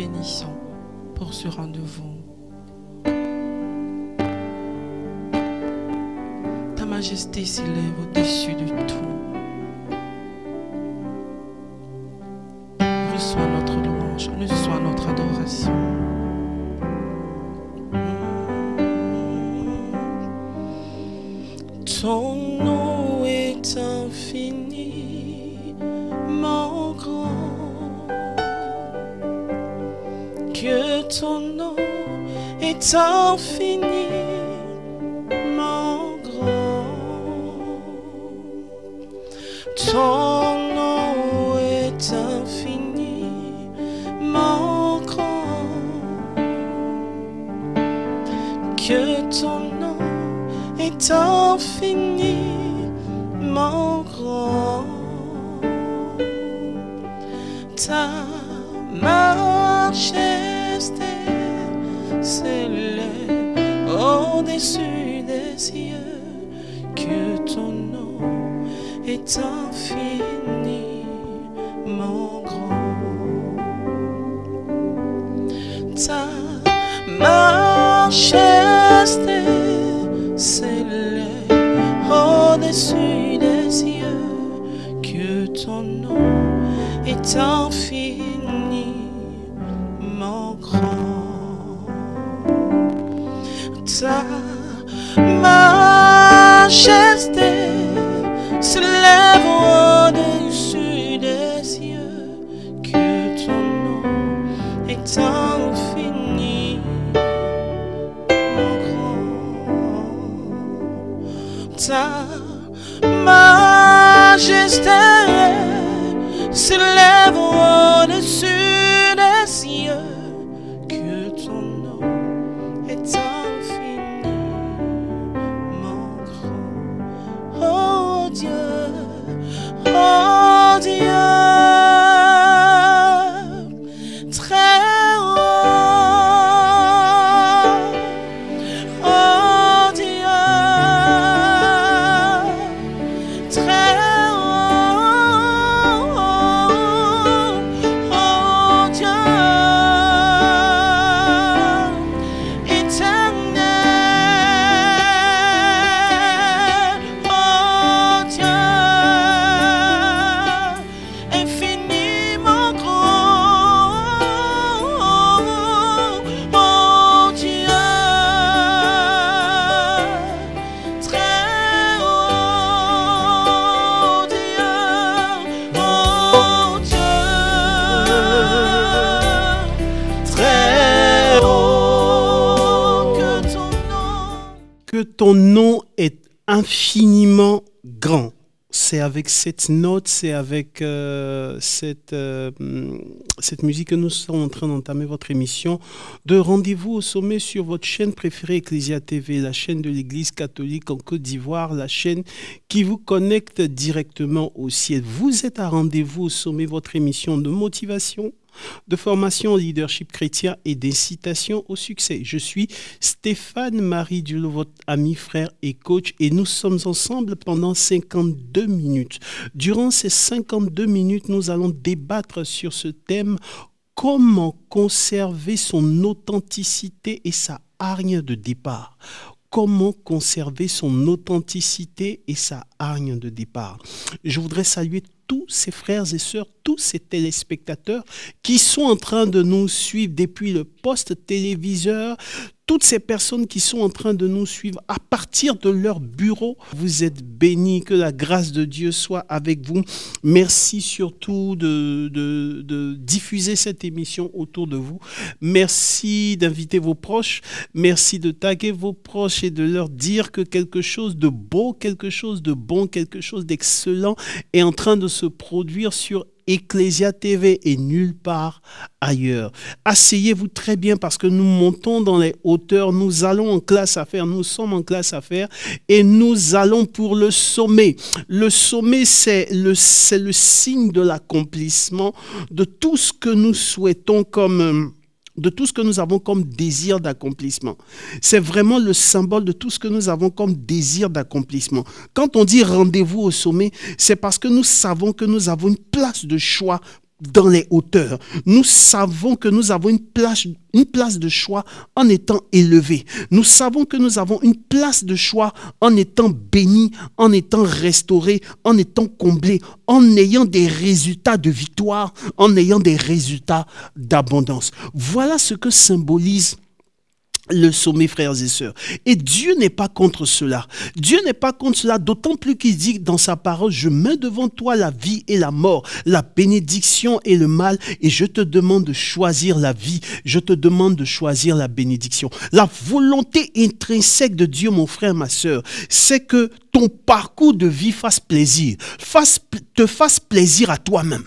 bénissons pour ce rendez-vous. Ta majesté s'élève au-dessus de tout. Reçois notre louange, reçois notre adoration. Ton nom est infiniment grand, que ton nom est infiniment grand. Ton nom est infiniment grand, que ton nom est infiniment grand. Ta majesté s'élève au-dessus des cieux, que ton nom est infiniment grand. Ta majesté s'élève au-dessus des cieux, que ton nom est infiniment grand. Ta majesté s'élève au-dessus des cieux, que ton nom est infiniment grand. Ta majesté s'élève au-dessus des cieux, que ton nom est infiniment grand. Oh Dieu, très haut. Oh Dieu, très haut. Oh Dieu, éternel. Oh Dieu, infiniment grand. Oh Dieu, très haut. Dieu, oh Dieu, très haut, Que ton nom est infiniment grand. C'est avec cette note, c'est avec cette musique que nous sommes en train d'entamer votre émission de Rendez-vous au sommet sur votre chaîne préférée Ecclesia TV, la chaîne de l'Église catholique en Côte d'Ivoire, la chaîne qui vous connecte directement au ciel. Vous êtes à Rendez-vous au sommet, votre émission de motivation, de formation au leadership chrétien et d'incitation au succès. Je suis Stéphane Marie Dulot, votre ami, frère et coach, et nous sommes ensemble pendant 52 minutes. Durant ces 52 minutes, nous allons débattre sur ce thème: comment conserver son authenticité et sa hargne de départ. Comment conserver son authenticité et sa hargne de départ. Je voudrais saluer tous ces frères et sœurs, tous ces téléspectateurs qui sont en train de nous suivre depuis le poste téléviseur, toutes ces personnes qui sont en train de nous suivre à partir de leur bureau. Vous êtes bénis, que la grâce de Dieu soit avec vous. Merci surtout de diffuser cette émission autour de vous. Merci d'inviter vos proches. Merci de taguer vos proches et de leur dire que quelque chose de beau, quelque chose de bon, quelque chose d'excellent est en train de se produire sur Ecclesia TV et nulle part ailleurs. Asseyez-vous très bien parce que nous montons dans les hauteurs, nous allons en classe à faire, nous sommes en classe à faire et nous allons pour le sommet. Le sommet, c'est le signe de l'accomplissement de tout ce que nous souhaitons de tout ce que nous avons comme désir d'accomplissement. C'est vraiment le symbole de tout ce que nous avons comme désir d'accomplissement. Quand on dit rendez-vous au sommet, c'est parce que nous savons que nous avons une place de choix dans les hauteurs. Nous savons que nous avons une place de choix en étant élevés. Nous savons que nous avons une place de choix en étant bénis, en étant restaurés, en étant comblés, en ayant des résultats de victoire, en ayant des résultats d'abondance. Voilà ce que symbolise le sommet, frères et sœurs. Et Dieu n'est pas contre cela. Dieu n'est pas contre cela, d'autant plus qu'il dit dans sa parole, je mets devant toi la vie et la mort, la bénédiction et le mal, et je te demande de choisir la vie, je te demande de choisir la bénédiction. La volonté intrinsèque de Dieu, mon frère, ma sœur, c'est que ton parcours de vie fasse plaisir, te fasse plaisir à toi-même.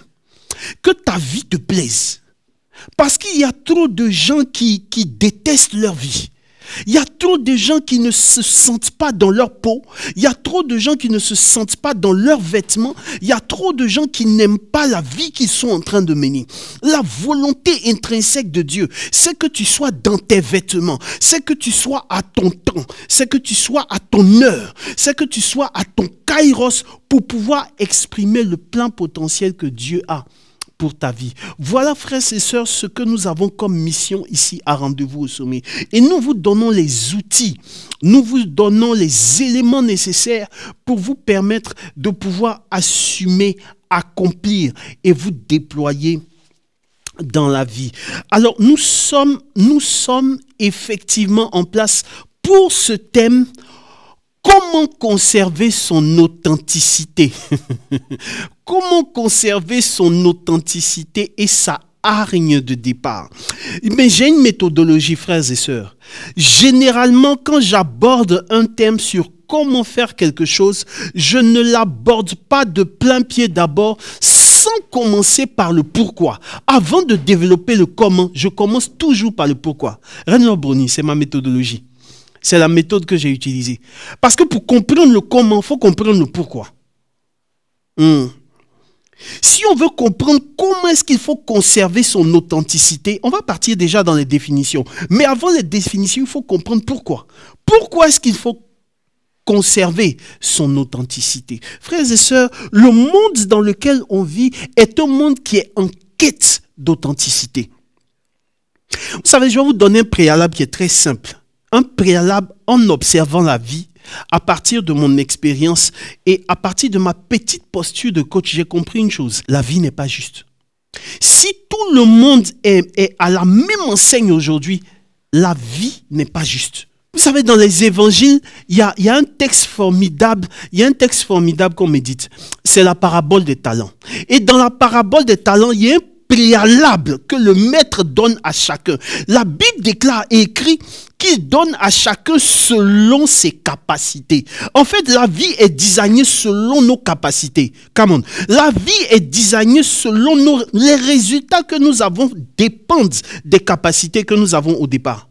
Que ta vie te plaise. Parce qu'il y a trop de gens qui détestent leur vie. Il y a trop de gens qui ne se sentent pas dans leur peau. Il y a trop de gens qui ne se sentent pas dans leurs vêtements. Il y a trop de gens qui n'aiment pas la vie qu'ils sont en train de mener. La volonté intrinsèque de Dieu, c'est que tu sois dans tes vêtements. C'est que tu sois à ton temps. C'est que tu sois à ton heure. C'est que tu sois à ton kairos pour pouvoir exprimer le plein potentiel que Dieu a pour ta vie. Voilà, frères et sœurs, ce que nous avons comme mission ici à Rendez-vous au Sommet. Et nous vous donnons les outils, nous vous donnons les éléments nécessaires pour vous permettre de pouvoir assumer, accomplir et vous déployer dans la vie. Alors, nous sommes effectivement en place pour ce thème. Comment conserver son authenticité? Comment conserver son authenticité et sa hargne de départ? Mais j'ai une méthodologie, frères et sœurs. Généralement, quand j'aborde un thème sur comment faire quelque chose, je ne l'aborde pas de plein pied d'abord, sans commencer par le pourquoi. Avant de développer le comment, je commence toujours par le pourquoi. René Bruni, c'est ma méthodologie. C'est la méthode que j'ai utilisée. Parce que pour comprendre le comment, il faut comprendre le pourquoi. Si on veut comprendre comment est-ce qu'il faut conserver son authenticité, on va partir déjà dans les définitions. Mais avant les définitions, il faut comprendre pourquoi. Pourquoi est-ce qu'il faut conserver son authenticité? Frères et sœurs, le monde dans lequel on vit est un monde qui est en quête d'authenticité. Vous savez, je vais vous donner un préalable qui est très simple. Un préalable en observant la vie, à partir de mon expérience et à partir de ma petite posture de coach, j'ai compris une chose. La vie n'est pas juste. Si tout le monde est à la même enseigne aujourd'hui, la vie n'est pas juste. Vous savez, dans les évangiles, il y a un texte formidable, qu'on médite. C'est la parabole des talents. Et dans la parabole des talents, il y a un préalable que le maître donne à chacun. La Bible déclare et écrit qu'il donne à chacun selon ses capacités. En fait, la vie est designée selon nos capacités. Come on. La vie est designée selon les résultats que nous avons dépendent des capacités que nous avons au départ.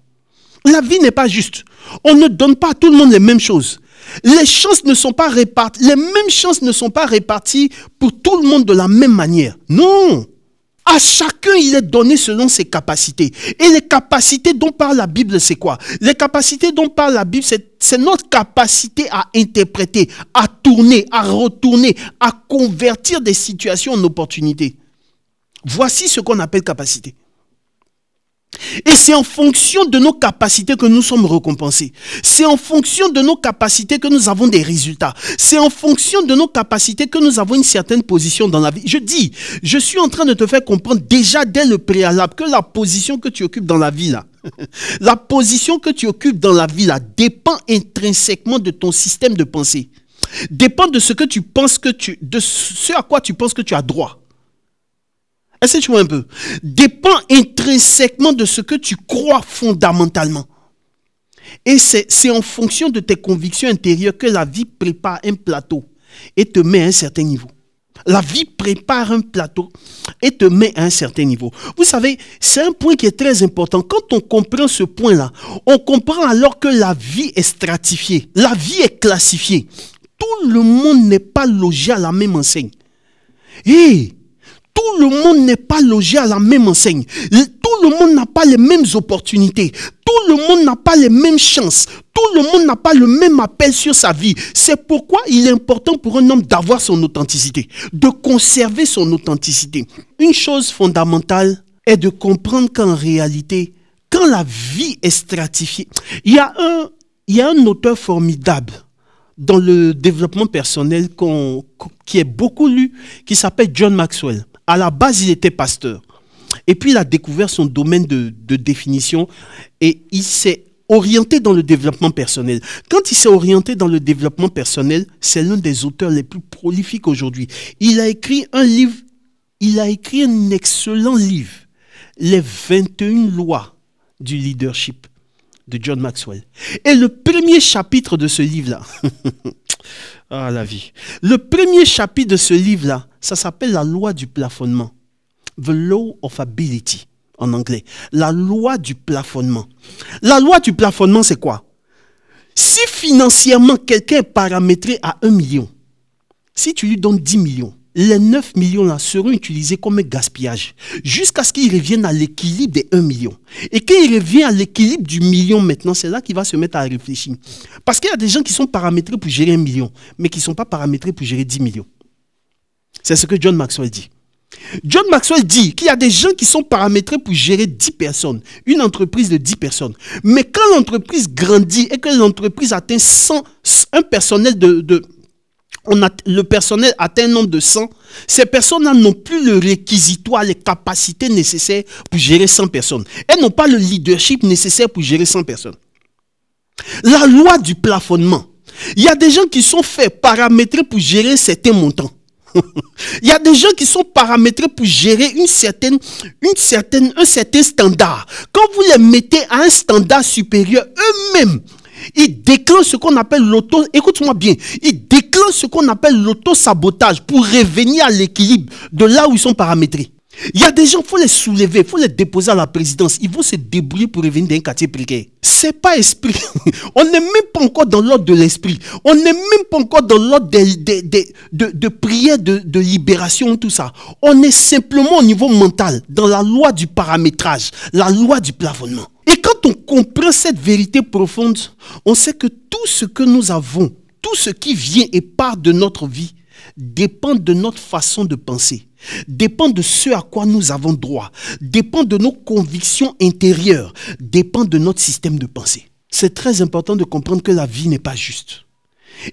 La vie n'est pas juste. On ne donne pas à tout le monde les mêmes choses. Les chances ne sont pas réparties. Les mêmes chances ne sont pas réparties pour tout le monde de la même manière. Non. À chacun, il est donné selon ses capacités. Et les capacités dont parle la Bible, c'est quoi? Les capacités dont parle la Bible, c'est notre capacité à interpréter, à tourner, à retourner, à convertir des situations en opportunités. Voici ce qu'on appelle capacité. Et c'est en fonction de nos capacités que nous sommes récompensés. C'est en fonction de nos capacités que nous avons des résultats. C'est en fonction de nos capacités que nous avons une certaine position dans la vie. Je suis en train de te faire comprendre déjà dès le préalable que la position que tu occupes dans la vie là, la position que tu occupes dans la vie là dépend intrinsèquement de ton système de pensée. Dépend de ce que tu penses de ce à quoi tu penses que tu as droit. Est-ce que tu vois un peu? Dépend intrinsèquement de ce que tu crois fondamentalement. Et c'est en fonction de tes convictions intérieures que la vie prépare un plateau et te met à un certain niveau. La vie prépare un plateau et te met à un certain niveau. Vous savez, c'est un point qui est très important. Quand on comprend ce point-là, on comprend alors que la vie est stratifiée. La vie est classifiée. Tout le monde n'est pas logé à la même enseigne. Et Tout le monde n'est pas logé à la même enseigne. Tout le monde n'a pas les mêmes opportunités. Tout le monde n'a pas les mêmes chances. Tout le monde n'a pas le même appel sur sa vie. C'est pourquoi il est important pour un homme d'avoir son authenticité, de conserver son authenticité. Une chose fondamentale est de comprendre qu'en réalité, quand la vie est stratifiée, il y a un auteur formidable dans le développement personnel qui est beaucoup lu, qui s'appelle John Maxwell. À la base, il était pasteur. Et puis, il a découvert son domaine de définition et il s'est orienté dans le développement personnel. Quand il s'est orienté dans le développement personnel, c'est l'un des auteurs les plus prolifiques aujourd'hui. Il a écrit un livre, il a écrit un excellent livre, Les 21 lois du leadership de John Maxwell. Et le premier chapitre de ce livre-là, ah la vie, le premier chapitre de ce livre-là, ça s'appelle la loi du plafonnement. The Law of Ability, en anglais. La loi du plafonnement. La loi du plafonnement, c'est quoi? Si financièrement, quelqu'un est paramétré à 1 million, si tu lui donnes 10 millions, les 9 millions là seront utilisés comme un gaspillage jusqu'à ce qu'il revienne à l'équilibre des 1 million. Et quand il revient à l'équilibre du million maintenant, c'est là qu'il va se mettre à réfléchir. Parce qu'il y a des gens qui sont paramétrés pour gérer 1 million, mais qui ne sont pas paramétrés pour gérer 10 millions. C'est ce que John Maxwell dit. John Maxwell dit qu'il y a des gens qui sont paramétrés pour gérer 10 personnes, une entreprise de 10 personnes. Mais quand l'entreprise grandit et que l'entreprise atteint 100, un personnel le personnel atteint un nombre de 100, ces personnes-là n'ont plus le réquisitoire, les capacités nécessaires pour gérer 100 personnes. Elles n'ont pas le leadership nécessaire pour gérer 100 personnes. La loi du plafonnement. Il y a des gens qui sont faits paramétrés pour gérer certains montants. Il y a des gens qui sont paramétrés pour gérer un certain standard. Quand vous les mettez à un standard supérieur, eux-mêmes, ils déclenchent ce qu'on appelle écoute-moi bien, ils déclenchent ce qu'on appelle l'auto-sabotage pour revenir à l'équilibre de là où ils sont paramétrés. Il y a des gens, il faut les soulever, il faut les déposer à la présidence. Ils vont se débrouiller pour revenir dans un quartier précaire. C'est pas esprit. On n'est même pas encore dans l'ordre de l'esprit. On n'est même pas encore dans l'ordre de prière, de libération, tout ça. On est simplement au niveau mental, dans la loi du paramétrage, la loi du plafonnement. Et quand on comprend cette vérité profonde, on sait que tout ce que nous avons, tout ce qui vient et part de notre vie, dépend de notre façon de penser, dépend de ce à quoi nous avons droit, dépend de nos convictions intérieures, dépend de notre système de pensée. C'est très important de comprendre que la vie n'est pas juste.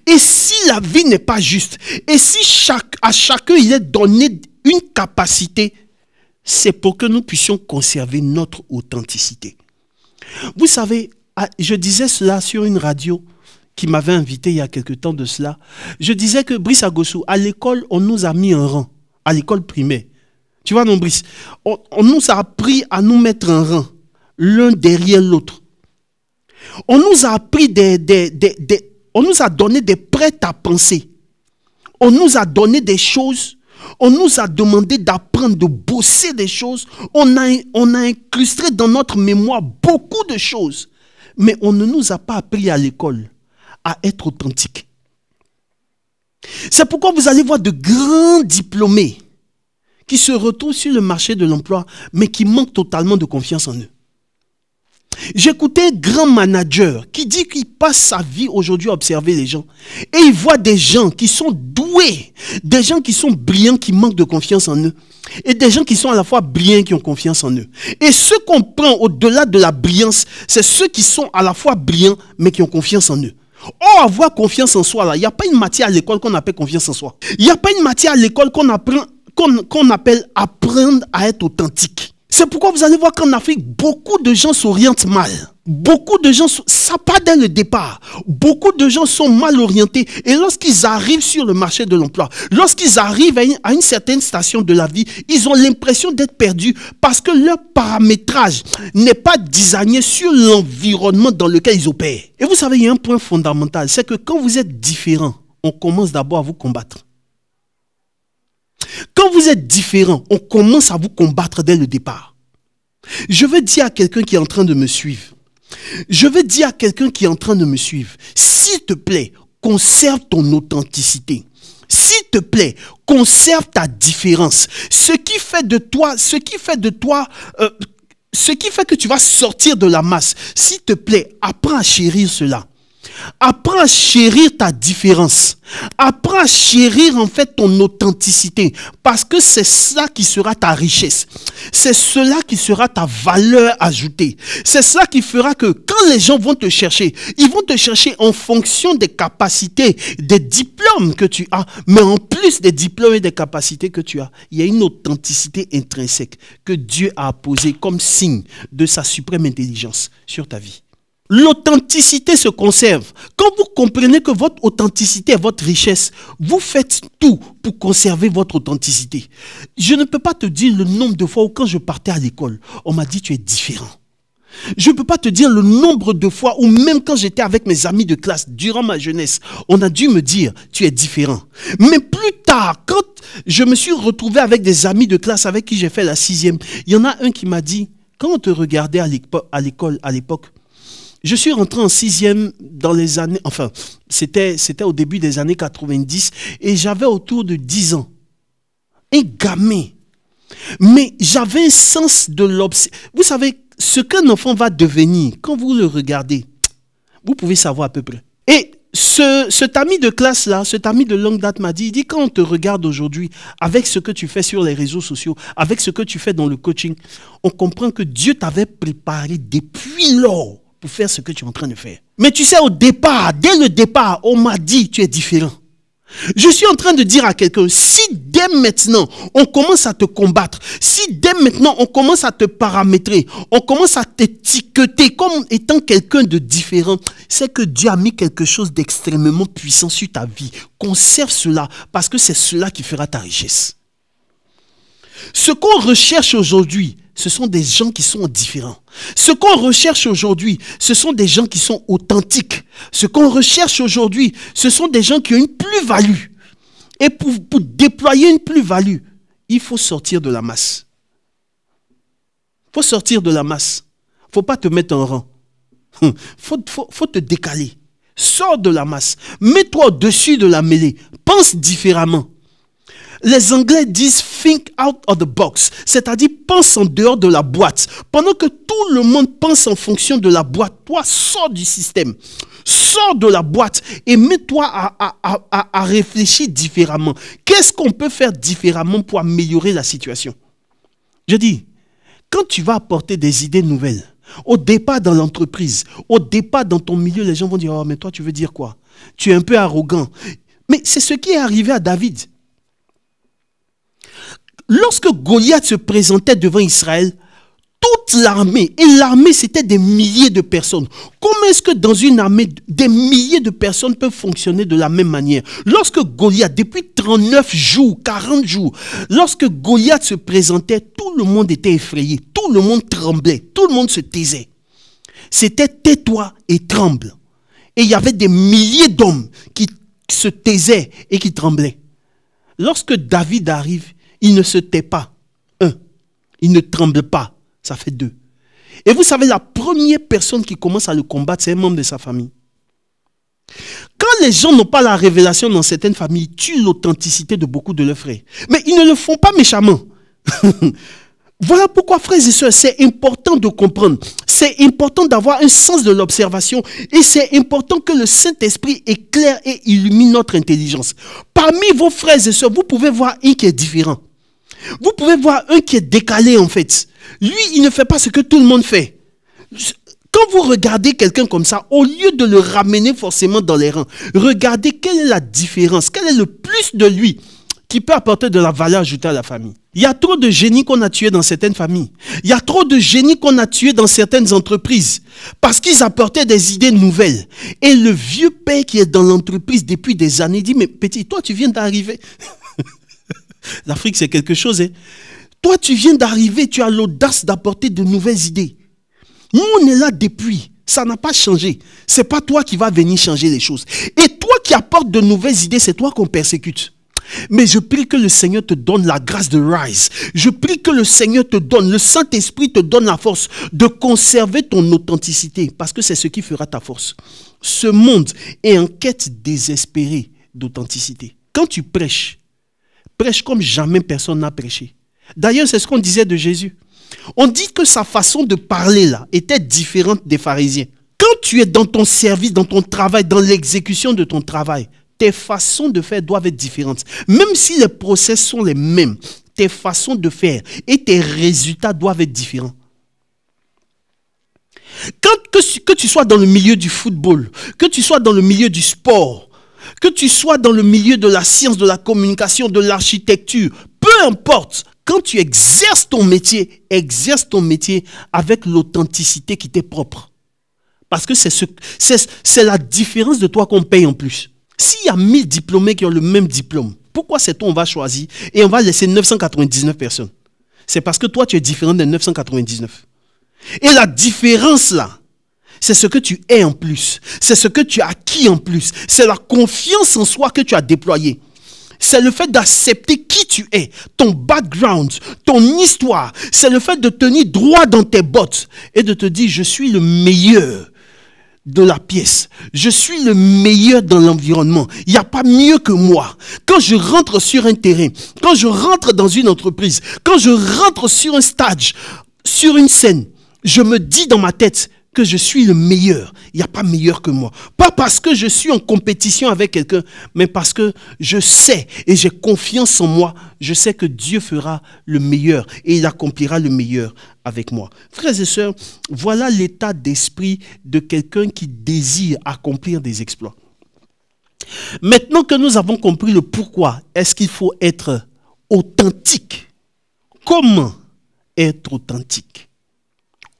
Et si la vie n'est pas juste, et si à chacun il est donné une capacité, c'est pour que nous puissions conserver notre authenticité. Vous savez, je disais cela sur une radio qui m'avait invité il y a quelque temps de cela. Je disais que Brice Agossou, à l'école, on nous a mis un rang, à l'école primaire. Tu vois, non, Brice, on nous a appris à nous mettre un rang, l'un derrière l'autre. On nous a appris on nous a donné des prêts à penser. On nous a donné des choses. On nous a demandé d'apprendre, de bosser des choses. On a incrusté dans notre mémoire beaucoup de choses. Mais on ne nous a pas appris à l'école à être authentique. C'est pourquoi vous allez voir de grands diplômés qui se retrouvent sur le marché de l'emploi, mais qui manquent totalement de confiance en eux. J'écoutais un grand manager qui dit qu'il passe sa vie aujourd'hui à observer les gens. Et il voit des gens qui sont doués, des gens qui sont brillants, qui manquent de confiance en eux. Et des gens qui sont à la fois brillants, qui ont confiance en eux. Et ceux qu'on prend au-delà de la brillance, c'est ceux qui sont à la fois brillants, mais qui ont confiance en eux. Or, avoir confiance en soi, là, il n'y a pas une matière à l'école qu'on appelle confiance en soi. Il n'y a pas une matière à l'école qu'on appelle apprendre à être authentique. C'est pourquoi vous allez voir qu'en Afrique, beaucoup de gens s'orientent mal. Beaucoup de gens, ça part dès le départ. Beaucoup de gens sont mal orientés. Et lorsqu'ils arrivent sur le marché de l'emploi, lorsqu'ils arrivent à une certaine station de la vie, ils ont l'impression d'être perdus parce que leur paramétrage n'est pas designé sur l'environnement dans lequel ils opèrent. Et vous savez, il y a un point fondamental, c'est que quand vous êtes différent, on commence d'abord à vous combattre. Quand vous êtes différent, on commence à vous combattre dès le départ. Je veux dire à quelqu'un qui est en train de me suivre, s'il te plaît, conserve ton authenticité. S'il te plaît, conserve ta différence. Ce qui fait que tu vas sortir de la masse. S'il te plaît, apprends à chérir cela. Apprends à chérir ta différence. Apprends à chérir en fait ton authenticité. Parce que c'est ça qui sera ta richesse. C'est cela qui sera ta valeur ajoutée. C'est cela qui fera que quand les gens vont te chercher, ils vont te chercher en fonction des capacités, des diplômes que tu as. Mais en plus des diplômes et des capacités que tu as, il y a une authenticité intrinsèque que Dieu a posée comme signe de sa suprême intelligence sur ta vie. L'authenticité se conserve. Quand vous comprenez que votre authenticité est votre richesse, vous faites tout pour conserver votre authenticité. Je ne peux pas te dire le nombre de fois où quand je partais à l'école, on m'a dit tu es différent. Je ne peux pas te dire le nombre de fois où même quand j'étais avec mes amis de classe durant ma jeunesse, on a dû me dire tu es différent. Mais plus tard, quand je me suis retrouvé avec des amis de classe avec qui j'ai fait la 6e, il y en a un qui m'a dit, quand on te regardait à l'école à l'époque, je suis rentré en 6e dans les années, enfin, c'était au début des années 90 et j'avais autour de 10 ans. Un gamin. Mais j'avais un sens de l'observation. Vous savez, ce qu'un enfant va devenir, quand vous le regardez, vous pouvez savoir à peu près. Et cet ami de classe-là, cet ami de longue date m'a dit, il dit, quand on te regarde aujourd'hui, avec ce que tu fais sur les réseaux sociaux, avec ce que tu fais dans le coaching, on comprend que Dieu t'avait préparé depuis lors pour faire ce que tu es en train de faire. Mais tu sais, au départ, dès le départ, on m'a dit, tu es différent. Je suis en train de dire à quelqu'un, si dès maintenant, on commence à te combattre, si dès maintenant, on commence à te paramétrer, on commence à t'étiqueter comme étant quelqu'un de différent, c'est que Dieu a mis quelque chose d'extrêmement puissant sur ta vie. Conserve cela, parce que c'est cela qui fera ta richesse. Ce qu'on recherche aujourd'hui, ce sont des gens qui sont différents. Ce qu'on recherche aujourd'hui, ce sont des gens qui sont authentiques. Ce qu'on recherche aujourd'hui, ce sont des gens qui ont une plus-value. Et pour déployer une plus-value, il faut sortir de la masse. Il faut sortir de la masse. Il ne faut pas te mettre en rang. Il faut te décaler. Sors de la masse. Mets-toi au-dessus de la mêlée. Pense différemment. Les Anglais disent « think out of the box », c'est-à-dire pense en dehors de la boîte. Pendant que tout le monde pense en fonction de la boîte, toi, sors du système. Sors de la boîte et mets-toi à réfléchir différemment. Qu'est-ce qu'on peut faire différemment pour améliorer la situation? Je dis, quand tu vas apporter des idées nouvelles, au départ dans l'entreprise, au départ dans ton milieu, les gens vont dire « oh, mais toi, tu veux dire quoi? Tu es un peu arrogant. » Mais c'est ce qui est arrivé à David. Lorsque Goliath se présentait devant Israël, toute l'armée, et l'armée c'était des milliers de personnes. Comment est-ce que dans une armée, des milliers de personnes peuvent fonctionner de la même manière? Lorsque Goliath, depuis 39 jours, 40 jours, lorsque Goliath se présentait, tout le monde était effrayé, tout le monde tremblait, tout le monde se taisait. C'était tais-toi et tremble. Et il y avait des milliers d'hommes qui se taisaient et qui tremblaient. Lorsque David arrive, il ne se tait pas. 1. Il ne tremble pas. Ça fait 2. Et vous savez, la première personne qui commence à le combattre, c'est un membre de sa famille. Quand les gens n'ont pas la révélation dans certaines familles, ils tuent l'authenticité de beaucoup de leurs frères. Mais ils ne le font pas méchamment. Voilà pourquoi, frères et sœurs, c'est important de comprendre. C'est important d'avoir un sens de l'observation et c'est important que le Saint-Esprit éclaire et illumine notre intelligence. Parmi vos frères et sœurs, vous pouvez voir un qui est différent. Vous pouvez voir un qui est décalé en fait. Lui, il ne fait pas ce que tout le monde fait. Quand vous regardez quelqu'un comme ça, au lieu de le ramener forcément dans les rangs, regardez quelle est la différence, quel est le plus de lui qui peut apporter de la valeur ajoutée à la famille. Il y a trop de génies qu'on a tués dans certaines familles. Il y a trop de génies qu'on a tués dans certaines entreprises parce qu'ils apportaient des idées nouvelles. Et le vieux père qui est dans l'entreprise depuis des années dit « Mais petit, toi tu viens d'arriver. » L'Afrique c'est quelque chose. Hein? Toi tu viens d'arriver, tu as l'audace d'apporter de nouvelles idées. Nous on est là depuis. Ça n'a pas changé. Ce n'est pas toi qui vas venir changer les choses. Et toi qui apportes de nouvelles idées, c'est toi qu'on persécute. Mais je prie que le Seigneur te donne la grâce de rise. Je prie que le Seigneur te donne, le Saint-Esprit te donne la force de conserver ton authenticité parce que c'est ce qui fera ta force. Ce monde est en quête désespérée d'authenticité. Quand tu prêches, prêche comme jamais personne n'a prêché. D'ailleurs, c'est ce qu'on disait de Jésus. On dit que sa façon de parler là était différente des pharisiens. Quand tu es dans ton service, dans ton travail, dans l'exécution de ton travail, tes façons de faire doivent être différentes. Même si les process sont les mêmes, tes façons de faire et tes résultats doivent être différents. Que tu sois dans le milieu du football, que tu sois dans le milieu du sport, que tu sois dans le milieu de la science, de la communication, de l'architecture, peu importe, quand tu exerce ton métier avec l'authenticité qui t'est propre. Parce que c'est la différence de toi qu'on paye en plus. S'il y a 1000 diplômés qui ont le même diplôme, pourquoi c'est toi on va choisir et on va laisser 999 personnes? C'est parce que toi tu es différent des 999. Et la différence là, c'est ce que tu es en plus. C'est ce que tu as acquis en plus. C'est la confiance en soi que tu as déployée. C'est le fait d'accepter qui tu es, ton background, ton histoire. C'est le fait de tenir droit dans tes bottes et de te dire je suis le meilleur de la pièce. Je suis le meilleur dans l'environnement. Il n'y a pas mieux que moi. Quand je rentre sur un terrain, quand je rentre dans une entreprise, quand je rentre sur un stage, sur une scène, je me dis dans ma tête que je suis le meilleur. Il n'y a pas meilleur que moi. Pas parce que je suis en compétition avec quelqu'un, mais parce que je sais et j'ai confiance en moi. Je sais que Dieu fera le meilleur et il accomplira le meilleur avec moi. Frères et sœurs, voilà l'état d'esprit de quelqu'un qui désire accomplir des exploits. Maintenant que nous avons compris le pourquoi, est-ce qu'il faut être authentique? Comment être authentique?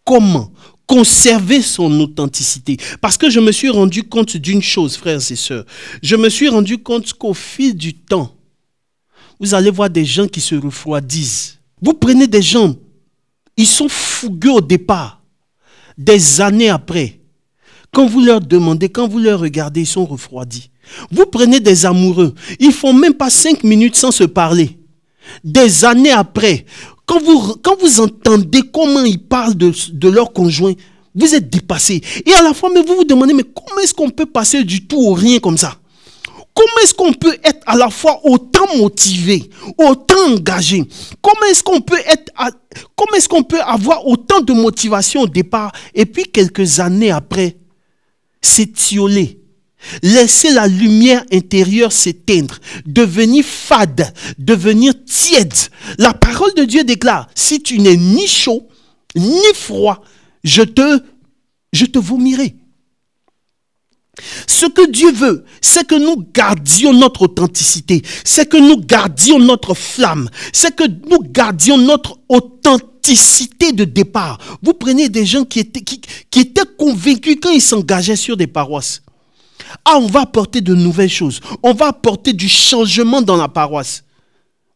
Comment conserver son authenticité? Parce que je me suis rendu compte d'une chose, frères et sœurs. Je me suis rendu compte qu'au fil du temps, vous allez voir des gens qui se refroidissent. Vous prenez des gens, ils sont fougueux au départ. Des années après, quand vous leur demandez, quand vous leur regardez, ils sont refroidis. Vous prenez des amoureux, ils ne font même pas 5 minutes sans se parler. Des années après, quand vous entendez comment ils parlent de leur conjoint, vous êtes dépassé. Et à la fois, mais vous vous demandez, mais comment est-ce qu'on peut passer du tout au rien comme ça? Comment est-ce qu'on peut être à la fois autant motivé, autant engagé? Comment est-ce qu'on peut avoir autant de motivation au départ et puis quelques années après, s'étioler? Laisser la lumière intérieure s'éteindre, devenir fade, devenir tiède. La parole de Dieu déclare, si tu n'es ni chaud, ni froid, je te vomirai. Ce que Dieu veut, c'est que nous gardions notre authenticité, c'est que nous gardions notre flamme, c'est que nous gardions notre authenticité de départ. Vous prenez des gens qui étaient convaincus quand ils s'engageaient sur des paroisses. Ah, on va apporter de nouvelles choses. On va apporter du changement dans la paroisse.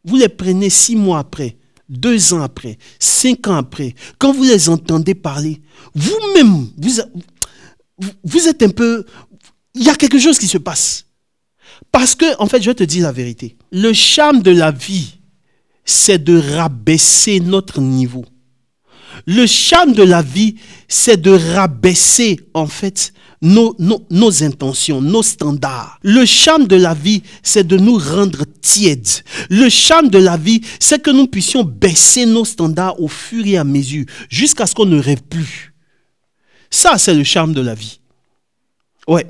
Vous les prenez 6 mois après, 2 ans après, 5 ans après. Quand vous les entendez parler, vous-même, vous êtes un peu... Il y a quelque chose qui se passe. Parce que, en fait, je vais te dire la vérité. Le charme de la vie, c'est de rabaisser notre niveau. Le charme de la vie, c'est de rabaisser, en fait, nos intentions, nos standards. Le charme de la vie, c'est de nous rendre tièdes. Le charme de la vie, c'est que nous puissions baisser nos standards au fur et à mesure, jusqu'à ce qu'on ne rêve plus. Ça, c'est le charme de la vie. Ouais.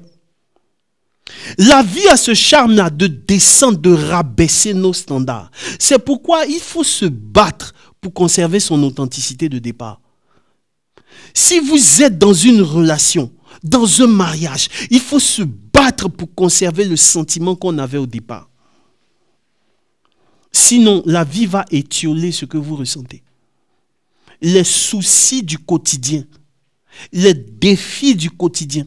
La vie a ce charme-là de descendre, de rabaisser nos standards. C'est pourquoi il faut se battre pour conserver son authenticité de départ. Si vous êtes dans une relation, dans un mariage, il faut se battre pour conserver le sentiment qu'on avait au départ. Sinon, la vie va étioler ce que vous ressentez. Les soucis du quotidien, les défis du quotidien,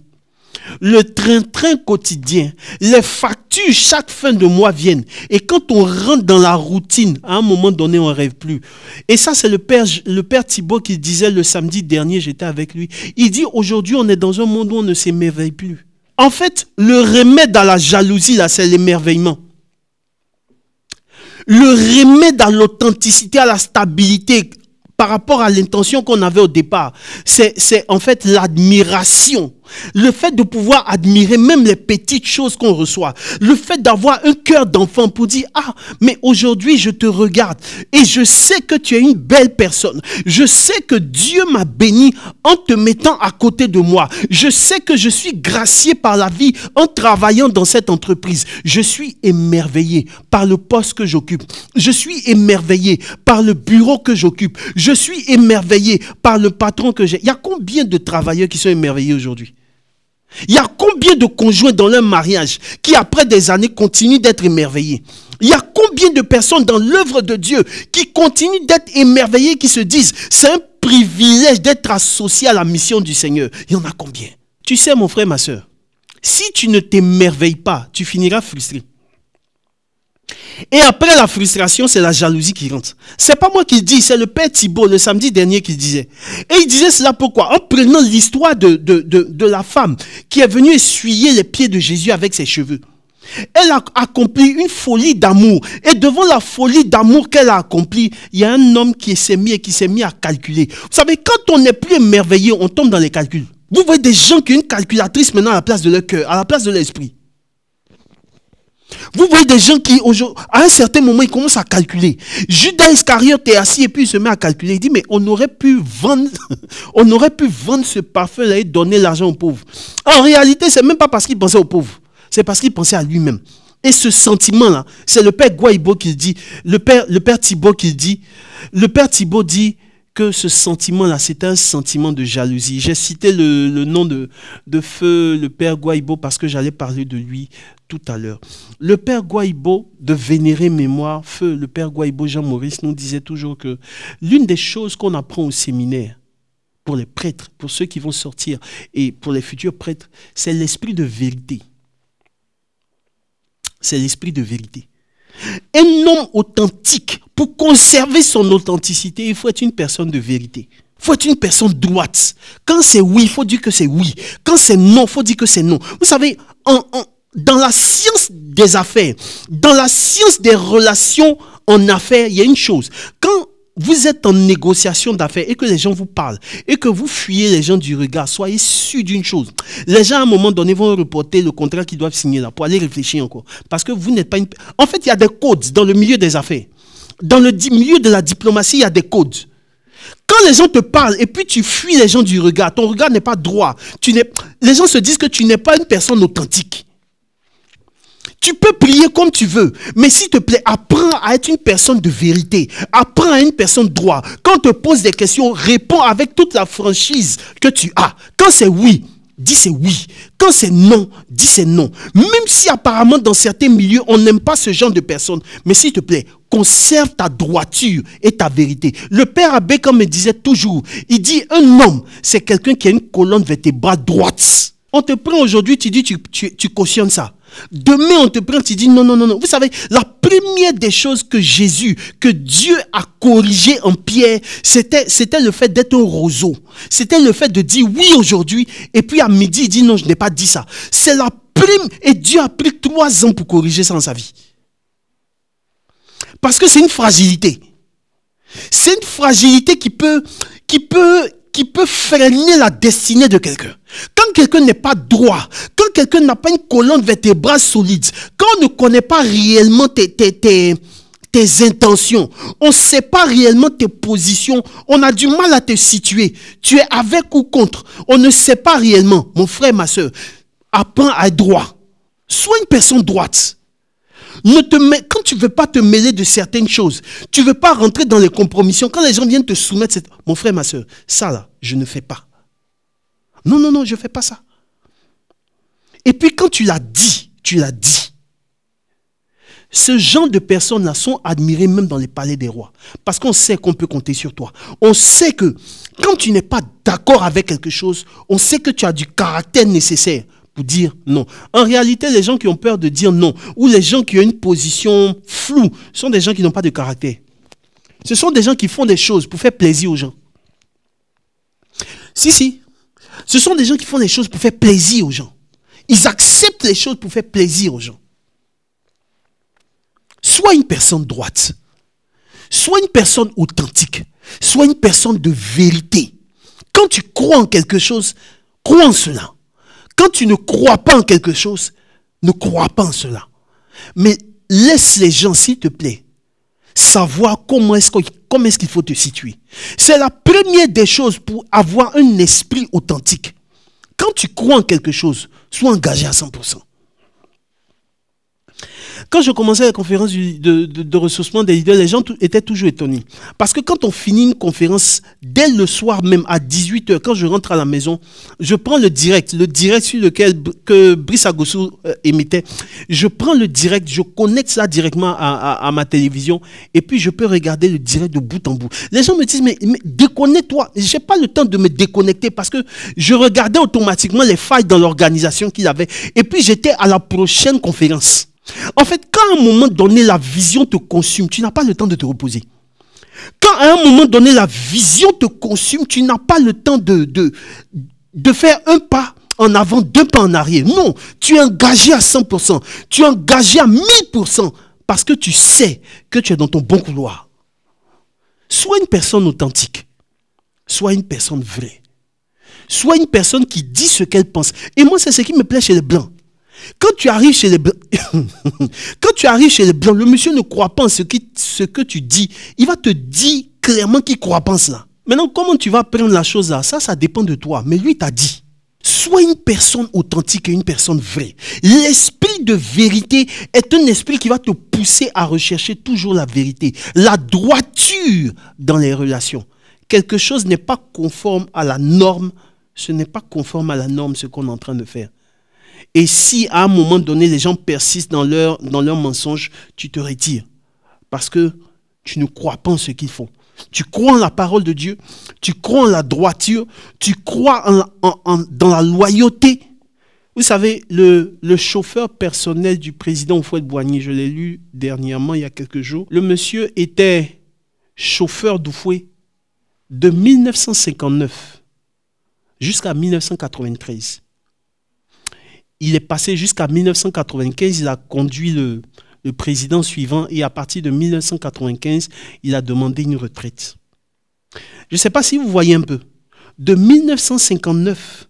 le train-train quotidien, les factures chaque fin de mois viennent. Et quand on rentre dans la routine, à un moment donné, on ne rêve plus. Et ça, c'est le père Thibault qui disait le samedi dernier, j'étais avec lui. Il dit, aujourd'hui, on est dans un monde où on ne s'émerveille plus. En fait, le remède à la jalousie, là, c'est l'émerveillement. Le remède à l'authenticité, à la stabilité, par rapport à l'intention qu'on avait au départ, c'est en fait l'admiration. Le fait de pouvoir admirer même les petites choses qu'on reçoit. Le fait d'avoir un cœur d'enfant pour dire, ah, mais aujourd'hui je te regarde et je sais que tu es une belle personne. Je sais que Dieu m'a béni en te mettant à côté de moi. Je sais que je suis gracié par la vie en travaillant dans cette entreprise. Je suis émerveillé par le poste que j'occupe. Je suis émerveillé par le bureau que j'occupe. Je suis émerveillé par le patron que j'ai. Il y a combien de travailleurs qui sont émerveillés aujourd'hui? Il y a combien de conjoints dans leur mariage qui après des années continuent d'être émerveillés? Il y a combien de personnes dans l'œuvre de Dieu qui continuent d'être émerveillées, qui se disent c'est un privilège d'être associé à la mission du Seigneur? Il y en a combien? Tu sais mon frère, ma soeur, si tu ne t'émerveilles pas, tu finiras frustré. Et après la frustration, c'est la jalousie qui rentre. C'est pas moi qui le dis, c'est le père Thibault le samedi dernier qui disait. Et il disait cela pourquoi? En prenant l'histoire de la femme qui est venue essuyer les pieds de Jésus avec ses cheveux. Elle a accompli une folie d'amour. Et devant la folie d'amour qu'elle a accomplie, il y a un homme qui s'est mis à calculer. Vous savez, quand on n'est plus émerveillé, on tombe dans les calculs. Vous voyez des gens qui ont une calculatrice maintenant à la place de leur cœur, à la place de l'esprit. Vous voyez des gens qui, à un certain moment, ils commencent à calculer. Judas Iscariote est assis et puis il se met à calculer. Il dit, mais on aurait pu vendre ce parfum-là et donner l'argent aux pauvres. En réalité, c'est même pas parce qu'il pensait aux pauvres. C'est parce qu'il pensait à lui-même. Et ce sentiment-là, c'est le père Guaibo qui le dit, le père Thibault qui le dit. Le père Thibault dit que ce sentiment-là, c'est un sentiment de jalousie. J'ai cité le nom de feu, le père Guaibo, parce que j'allais parler de lui tout à l'heure. Le père Guaibo, de vénérée mémoire, feu, le père Guaibo Jean-Maurice nous disait toujours que l'une des choses qu'on apprend au séminaire, pour les prêtres, pour ceux qui vont sortir, et pour les futurs prêtres, c'est l'esprit de vérité. C'est l'esprit de vérité. Un homme authentique, pour conserver son authenticité, il faut être une personne de vérité. Il faut être une personne droite. Quand c'est oui, il faut dire que c'est oui. Quand c'est non, il faut dire que c'est non. Vous savez, dans la science des affaires, dans la science des relations en affaires, il y a une chose. Quand vous êtes en négociation d'affaires et que les gens vous parlent et que vous fuyez les gens du regard, soyez sûr d'une chose. Les gens, à un moment donné, vont reporter le contrat qu'ils doivent signer là pour aller réfléchir encore. Parce que vous n'êtes pas une... En fait, il y a des codes dans le milieu des affaires. Dans le milieu de la diplomatie, il y a des codes. Quand les gens te parlent et puis tu fuis les gens du regard, ton regard n'est pas droit. Les gens se disent que tu n'es pas une personne authentique. Tu peux prier comme tu veux, mais s'il te plaît, apprends à être une personne de vérité. Apprends à être une personne droite. Quand on te pose des questions, réponds avec toute la franchise que tu as. Quand c'est oui, dis c'est oui. Quand c'est non, dis c'est non. Même si apparemment dans certains milieux, on n'aime pas ce genre de personnes. Mais s'il te plaît, conserve ta droiture et ta vérité. Le père Abbé, comme me disait toujours, il dit un homme, c'est quelqu'un qui a une colonne vertébrale droite. On te prend aujourd'hui, tu dis tu cautionnes ça. Demain, on te prend, tu dis non, non, non, non. Vous savez, la première des choses que Dieu a corrigé en Pierre, c'était le fait d'être un roseau. C'était le fait de dire oui aujourd'hui, et puis à midi, il dit non, je n'ai pas dit ça. C'est la prime, et Dieu a pris 3 ans pour corriger ça dans sa vie. Parce que c'est une fragilité. C'est une fragilité qui peut freiner la destinée de quelqu'un. Quand quelqu'un n'est pas droit, quand quelqu'un n'a pas une colonne vertébrale solide, quand on ne connaît pas réellement tes intentions, on ne sait pas réellement tes positions, on a du mal à te situer, tu es avec ou contre, on ne sait pas réellement, mon frère, ma soeur, apprends à être droit. Sois une personne droite. Quand tu ne veux pas te mêler de certaines choses, tu ne veux pas rentrer dans les compromissions, quand les gens viennent te soumettre, mon frère, ma soeur, ça là, je ne fais pas. Non, non, non, je ne fais pas ça. Et puis quand tu l'as dit. Ce genre de personnes-là sont admirées même dans les palais des rois. Parce qu'on sait qu'on peut compter sur toi. On sait que quand tu n'es pas d'accord avec quelque chose, on sait que tu as du caractère nécessaire pour dire non. En réalité, les gens qui ont peur de dire non, ou les gens qui ont une position floue, sont des gens qui n'ont pas de caractère. Ce sont des gens qui font des choses pour faire plaisir aux gens. Si. Ce sont des gens qui font des choses pour faire plaisir aux gens. Ils acceptent les choses pour faire plaisir aux gens. Sois une personne droite. Sois une personne authentique. Sois une personne de vérité. Quand tu crois en quelque chose, crois en cela. Quand tu ne crois pas en quelque chose, ne crois pas en cela. Mais laisse les gens, s'il te plaît, savoir comment est-ce qu'il faut te situer. C'est la première des choses pour avoir un esprit authentique. Quand tu crois en quelque chose, sois engagé à 100%. Quand je commençais la conférence de ressourcement des leaders, les gens étaient toujours étonnés. Parce que quand on finit une conférence, dès le soir même à 18 h, quand je rentre à la maison, je prends le direct sur lequel que Brice Agossou émettait. Je prends le direct, je connecte ça directement à ma télévision et puis je peux regarder le direct de bout en bout. Les gens me disent, mais déconnecte-toi. Je n'ai pas le temps de me déconnecter parce que je regardais automatiquement les failles dans l'organisation qu'il avait. Et puis j'étais à la prochaine conférence. En fait, quand à un moment donné, la vision te consume, tu n'as pas le temps de te reposer. Quand à un moment donné, la vision te consume, tu n'as pas le temps de faire un pas en avant, deux pas en arrière. Non, tu es engagé à 100%. Tu es engagé à 1000% parce que tu sais que tu es dans ton bon couloir. Sois une personne authentique. Sois une personne vraie. Sois une personne qui dit ce qu'elle pense. Et moi, c'est ce qui me plaît chez les Blancs. Quand tu arrives chez les Blancs, le monsieur ne croit pas en ce que tu dis. Il va te dire clairement qu'il croit pas en cela. Maintenant, comment tu vas prendre la chose là? Ça dépend de toi. Mais lui t'a dit. Sois une personne authentique et une personne vraie. L'esprit de vérité est un esprit qui va te pousser à rechercher toujours la vérité. La droiture dans les relations. Quelque chose n'est pas conforme à la norme. Ce n'est pas conforme à la norme ce qu'on est en train de faire. Et si à un moment donné, les gens persistent dans leur mensonge, tu te retires. Parce que tu ne crois pas en ce qu'ils font. Tu crois en la parole de Dieu, tu crois en la droiture, tu crois dans la loyauté. Vous savez, le chauffeur personnel du président Houphouët-Boigny, je l'ai lu dernièrement, il y a quelques jours, le monsieur était chauffeur d'Houphouët de 1959 jusqu'à 1993. Il est passé jusqu'à 1995, il a conduit le président suivant et à partir de 1995, il a demandé une retraite. Je ne sais pas si vous voyez un peu. De 1959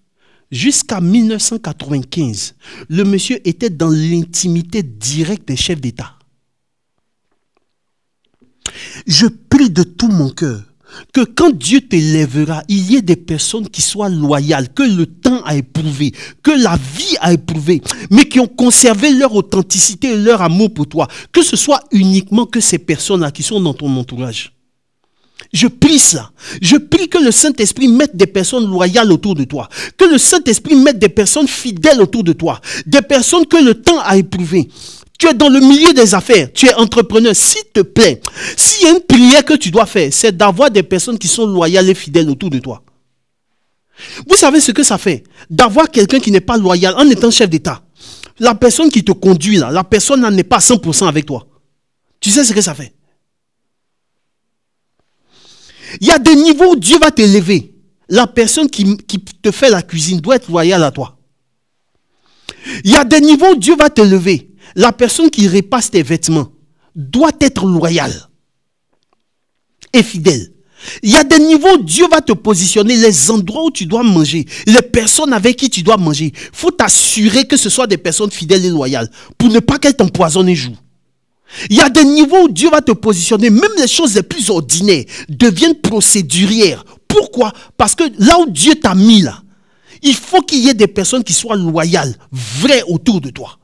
jusqu'à 1995, le monsieur était dans l'intimité directe des chefs d'État. Je prie de tout mon cœur que quand Dieu t'élèvera, il y ait des personnes qui soient loyales, que le temps a éprouvé, que la vie a éprouvé, mais qui ont conservé leur authenticité et leur amour pour toi. Que ce soit uniquement que ces personnes-là qui sont dans ton entourage. Je prie ça. Je prie que le Saint-Esprit mette des personnes loyales autour de toi. Que le Saint-Esprit mette des personnes fidèles autour de toi. Des personnes que le temps a éprouvées. Tu es dans le milieu des affaires, tu es entrepreneur, s'il te plaît, s'il y a une prière que tu dois faire, c'est d'avoir des personnes qui sont loyales et fidèles autour de toi. Vous savez ce que ça fait? D'avoir quelqu'un qui n'est pas loyal en étant chef d'État. La personne qui te conduit là, la personne n'est pas à 100% avec toi. Tu sais ce que ça fait? Il y a des niveaux où Dieu va t'élever. La personne qui te fait la cuisine doit être loyale à toi. Il y a des niveaux où Dieu va t'élever. La personne qui repasse tes vêtements doit être loyale et fidèle. Il y a des niveaux où Dieu va te positionner, les endroits où tu dois manger, les personnes avec qui tu dois manger. Il faut t'assurer que ce soit des personnes fidèles et loyales pour ne pas qu'elles t'empoisonnent un jour. Il y a des niveaux où Dieu va te positionner, même les choses les plus ordinaires deviennent procédurières. Pourquoi? Parce que là où Dieu t'a mis là, il faut qu'il y ait des personnes qui soient loyales, vraies autour de toi.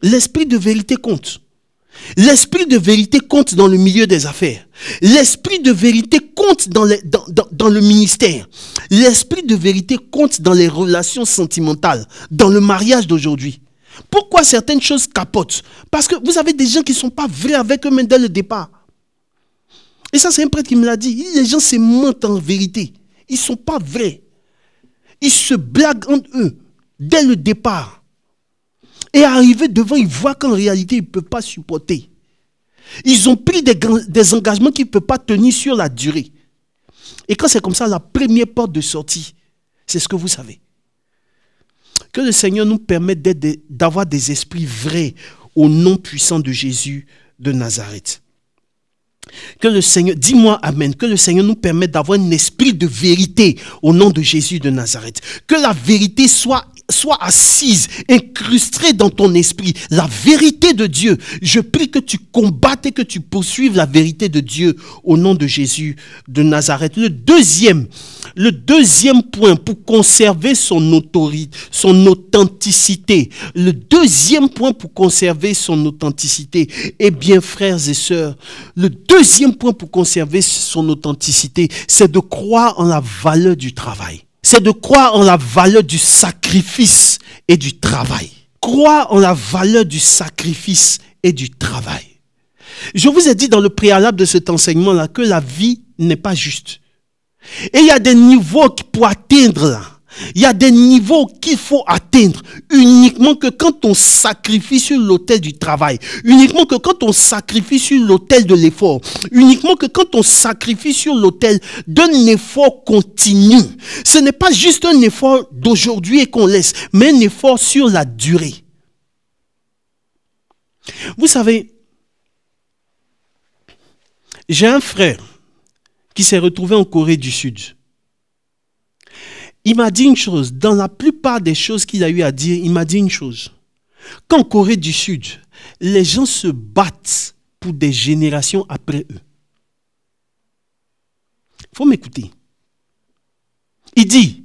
L'esprit de vérité compte. L'esprit de vérité compte dans le milieu des affaires. L'esprit de vérité compte dans le ministère. L'esprit de vérité compte dans les relations sentimentales, dans le mariage d'aujourd'hui. Pourquoi certaines choses capotent? Parce que vous avez des gens qui ne sont pas vrais avec eux-mêmes dès le départ. Et ça, c'est un prêtre qui me l'a dit. Les gens se mentent en vérité. Ils ne sont pas vrais. Ils se blaguent entre eux dès le départ. Et arrivé devant, ils voient qu'en réalité, ils ne peuvent pas supporter. Ils ont pris des engagements qu'ils ne peuvent pas tenir sur la durée. Et quand c'est comme ça, la première porte de sortie, c'est ce que vous savez. Que le Seigneur nous permette d'avoir des esprits vrais au nom puissant de Jésus de Nazareth. Que le Seigneur, dis-moi amen, que le Seigneur nous permette d'avoir un esprit de vérité au nom de Jésus de Nazareth. Que la vérité soit assise, incrustée dans ton esprit. La vérité de Dieu. Je prie que tu combattes et que tu poursuives la vérité de Dieu au nom de Jésus de Nazareth. Le deuxième point pour conserver son autorité, son authenticité. Le deuxième point pour conserver son authenticité. Eh bien, frères et sœurs, le deuxième point pour conserver son authenticité, c'est de croire en la valeur du travail. C'est de croire en la valeur du sacrifice et du travail. Croire en la valeur du sacrifice et du travail. Je vous ai dit dans le préalable de cet enseignement-là que la vie n'est pas juste. Et il y a des niveaux pour atteindre là. Il y a des niveaux qu'il faut atteindre uniquement que quand on sacrifie sur l'autel du travail, uniquement que quand on sacrifie sur l'autel de l'effort, uniquement que quand on sacrifie sur l'autel d'un effort continu. Ce n'est pas juste un effort d'aujourd'hui et qu'on laisse, mais un effort sur la durée. Vous savez, j'ai un frère qui s'est retrouvé en Corée du Sud. Il m'a dit une chose, dans la plupart des choses qu'il a eu à dire, il m'a dit une chose. Qu'en Corée du Sud, les gens se battent pour des générations après eux. Il faut m'écouter. Il dit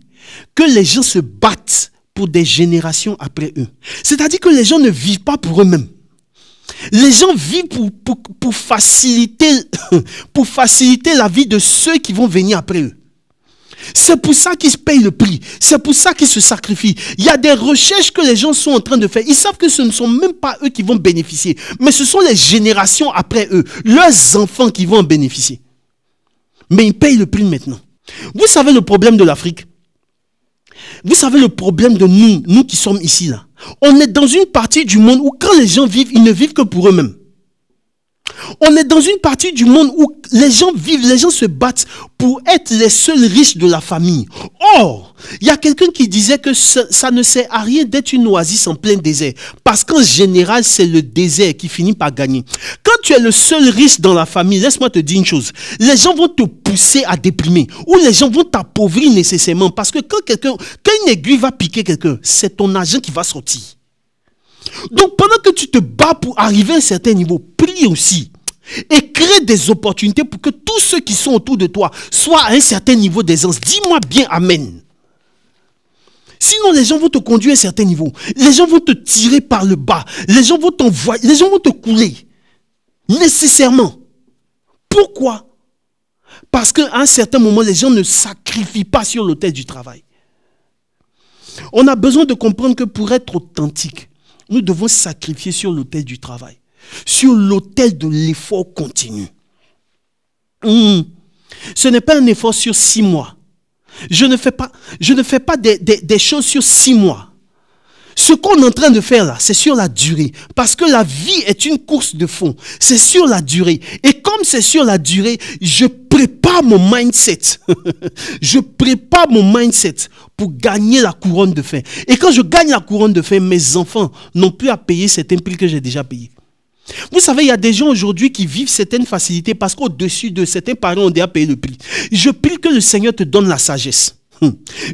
que les gens se battent pour des générations après eux. C'est-à-dire que les gens ne vivent pas pour eux-mêmes. Les gens vivent pour faciliter la vie de ceux qui vont venir après eux. C'est pour ça qu'ils se payent le prix. C'est pour ça qu'ils se sacrifient. Il y a des recherches que les gens sont en train de faire. Ils savent que ce ne sont même pas eux qui vont bénéficier. Mais ce sont les générations après eux. Leurs enfants qui vont en bénéficier. Mais ils payent le prix maintenant. Vous savez le problème de l'Afrique? Vous savez le problème de nous qui sommes ici là. On est dans une partie du monde où quand les gens vivent, ils ne vivent que pour eux-mêmes. On est dans une partie du monde où les gens vivent, les gens se battent pour être les seuls riches de la famille. Or, il y a quelqu'un qui disait que ça ne sert à rien d'être une oasis en plein désert. Parce qu'en général, c'est le désert qui finit par gagner. Quand tu es le seul riche dans la famille, laisse-moi te dire une chose. Les gens vont te pousser à déprimer. Ou les gens vont t'appauvrir nécessairement. Parce que quand une aiguille va piquer quelqu'un, c'est ton argent qui va sortir. Donc pendant que tu te bats pour arriver à un certain niveau, prie aussi et crée des opportunités pour que tous ceux qui sont autour de toi soient à un certain niveau d'aisance. Dis-moi bien amen. Sinon les gens vont te conduire à un certain niveau. Les gens vont te tirer par le bas. Les gens vont t'envoyer, les gens vont te couler. Nécessairement. Pourquoi? Parce qu'à un certain moment, les gens ne sacrifient pas sur l'autel du travail. On a besoin de comprendre que pour être authentique, nous devons sacrifier sur l'autel du travail, sur l'autel de l'effort continu. Ce n'est pas un effort sur 6 mois. Je ne fais pas des choses sur 6 mois. Ce qu'on est en train de faire là, c'est sur la durée. Parce que la vie est une course de fond. C'est sur la durée. Et comme c'est sur la durée, je prépare mon mindset. Je prépare mon mindset pour gagner la couronne de fin. Et quand je gagne la couronne de fin, mes enfants n'ont plus à payer certains prix que j'ai déjà payés. Vous savez, il y a des gens aujourd'hui qui vivent certaines facilités parce qu'au-dessus de certains parents ont déjà payé le prix. Je prie que le Seigneur te donne la sagesse.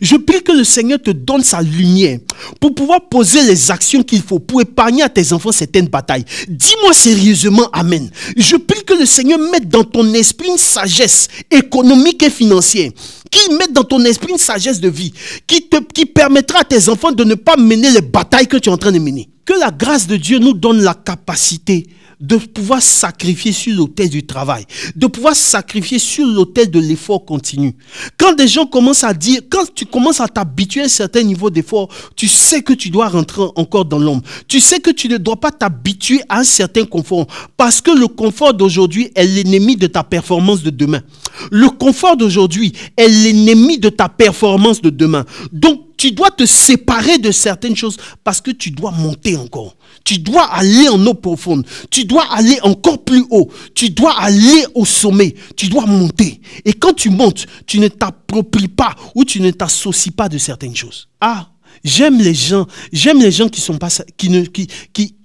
Je prie que le Seigneur te donne sa lumière pour pouvoir poser les actions qu'il faut pour épargner à tes enfants certaines batailles. Dis-moi sérieusement amen. Je prie que le Seigneur mette dans ton esprit une sagesse économique et financière, qu'il mette dans ton esprit une sagesse de vie qui permettra à tes enfants de ne pas mener les batailles que tu es en train de mener. Que la grâce de Dieu nous donne la capacité de pouvoir sacrifier sur l'autel du travail, de pouvoir sacrifier sur l'autel de l'effort continu. Quand des gens commencent à dire, quand tu commences à t'habituer à un certain niveau d'effort, tu sais que tu dois rentrer encore dans l'ombre. Tu sais que tu ne dois pas t'habituer à un certain confort, parce que le confort d'aujourd'hui est l'ennemi de ta performance de demain. Le confort d'aujourd'hui est l'ennemi de ta performance de demain. Donc, tu dois te séparer de certaines choses parce que tu dois monter encore. Tu dois aller en eau profonde. Tu dois aller encore plus haut. Tu dois aller au sommet. Tu dois monter. Et quand tu montes, tu ne t'appropries pas ou tu ne t'associes pas de certaines choses. Ah, j'aime les gens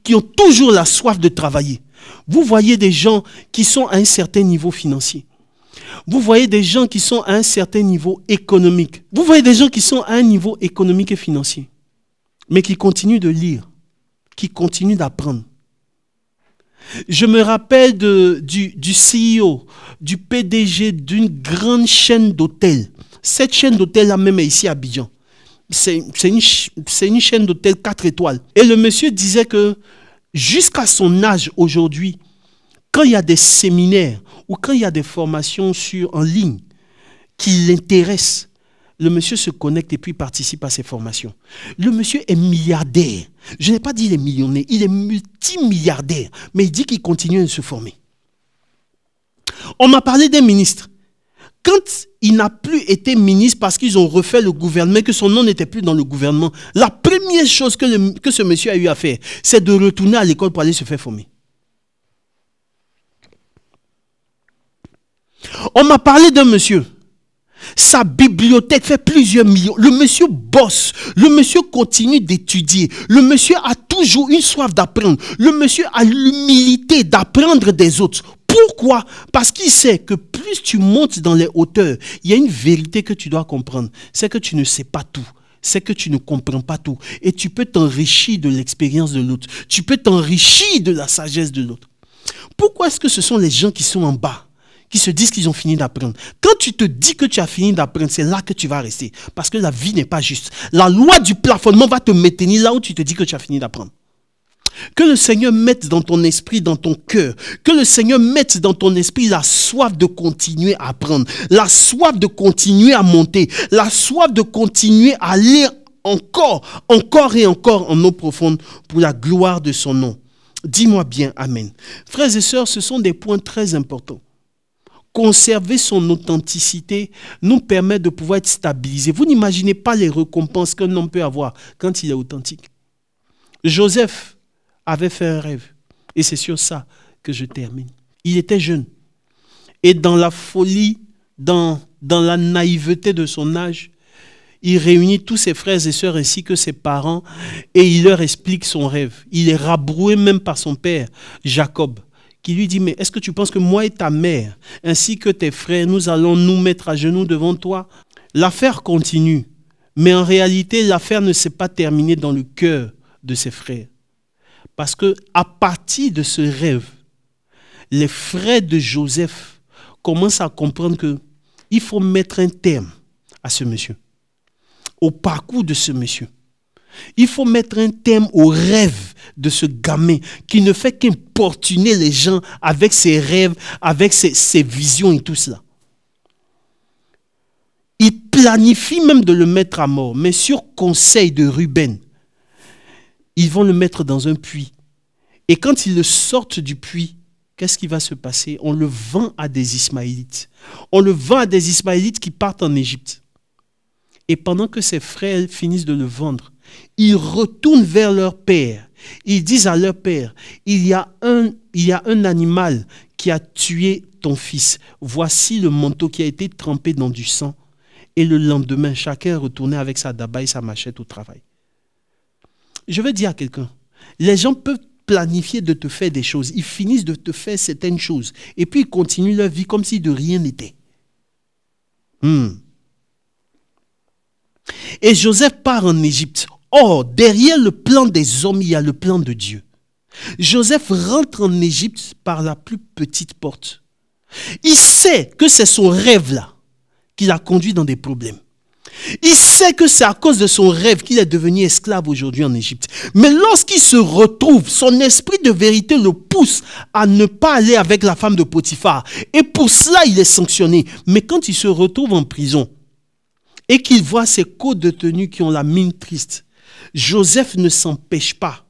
qui ont toujours la soif de travailler. Vous voyez des gens qui sont à un certain niveau financier. Vous voyez des gens qui sont à un certain niveau économique. Vous voyez des gens qui sont à un niveau économique et financier, mais qui continuent de lire, qui continuent d'apprendre. Je me rappelle du CEO, du PDG d'une grande chaîne d'hôtels. Cette chaîne d'hôtels-là même est ici à Abidjan. C'est une chaîne d'hôtels 4 étoiles. Et le monsieur disait que jusqu'à son âge aujourd'hui, quand il y a des séminaires ou quand il y a des formations en ligne qui l'intéressent, le monsieur se connecte et puis participe à ces formations. Le monsieur est milliardaire. Je n'ai pas dit qu'il est millionnaire, il est multimilliardaire. Mais il dit qu'il continue de se former. On m'a parlé d'un ministre. Quand il n'a plus été ministre parce qu'ils ont refait le gouvernement, que son nom n'était plus dans le gouvernement, la première chose que ce monsieur a eu à faire, c'est de retourner à l'école pour aller se faire former. On m'a parlé d'un monsieur. Sa bibliothèque fait plusieurs millions. Le monsieur bosse. Le monsieur continue d'étudier. Le monsieur a toujours une soif d'apprendre. Le monsieur a l'humilité d'apprendre des autres. Pourquoi? Parce qu'il sait que plus tu montes dans les hauteurs, il y a une vérité que tu dois comprendre. C'est que tu ne sais pas tout. C'est que tu ne comprends pas tout. Et tu peux t'enrichir de l'expérience de l'autre. Tu peux t'enrichir de la sagesse de l'autre. Pourquoi est-ce que ce sont les gens qui sont en bas qui se disent qu'ils ont fini d'apprendre? Quand tu te dis que tu as fini d'apprendre, c'est là que tu vas rester. Parce que la vie n'est pas juste. La loi du plafonnement va te maintenir là où tu te dis que tu as fini d'apprendre. Que le Seigneur mette dans ton esprit, dans ton cœur, que le Seigneur mette dans ton esprit la soif de continuer à apprendre, la soif de continuer à monter, la soif de continuer à aller encore et encore en eau profonde pour la gloire de son nom. Dis-moi bien, amen. Frères et sœurs, ce sont des points très importants. Conserver son authenticité nous permet de pouvoir être stabilisé. Vous n'imaginez pas les récompenses qu'un homme peut avoir quand il est authentique. Joseph avait fait un rêve. Et c'est sur ça que je termine. Il était jeune. Et dans la folie, dans la naïveté de son âge, il réunit tous ses frères et sœurs ainsi que ses parents et il leur explique son rêve. Il est rabroué même par son père, Jacob, qui lui dit, mais est-ce que tu penses que moi et ta mère, ainsi que tes frères, nous allons nous mettre à genoux devant toi? L'affaire continue, mais en réalité, l'affaire ne s'est pas terminée dans le cœur de ses frères. Parce que à partir de ce rêve, les frères de Joseph commencent à comprendre qu'il faut mettre un terme à ce monsieur, au parcours de ce monsieur. Il faut mettre un terme au rêve de ce gamin qui ne fait qu'importuner les gens avec ses rêves, avec ses visions et tout cela. Il planifie même de le mettre à mort, mais sur conseil de Ruben, ils vont le mettre dans un puits. Et quand ils le sortent du puits, qu'est-ce qui va se passer? On le vend à des Ismaélites. On le vend à des Ismaélites qui partent en Égypte. Et pendant que ses frères finissent de le vendre, ils retournent vers leur père. Ils disent à leur père, il y a un animal qui a tué ton fils. Voici le manteau qui a été trempé dans du sang. Et le lendemain, chacun retournait avec sa daba et sa machette au travail. Je veux dire à quelqu'un, les gens peuvent planifier de te faire des choses. Ils finissent de te faire certaines choses. Et puis ils continuent leur vie comme si de rien n'était. Et Joseph part en Égypte. Or, derrière le plan des hommes, il y a le plan de Dieu. Joseph rentre en Égypte par la plus petite porte. Il sait que c'est son rêve-là qui l'a conduit dans des problèmes. Il sait que c'est à cause de son rêve qu'il est devenu esclave aujourd'hui en Égypte. Mais lorsqu'il se retrouve, son esprit de vérité le pousse à ne pas aller avec la femme de Potiphar. Et pour cela, il est sanctionné. Mais quand il se retrouve en prison et qu'il voit ses co-détenus qui ont la mine triste, Joseph ne s'empêche pas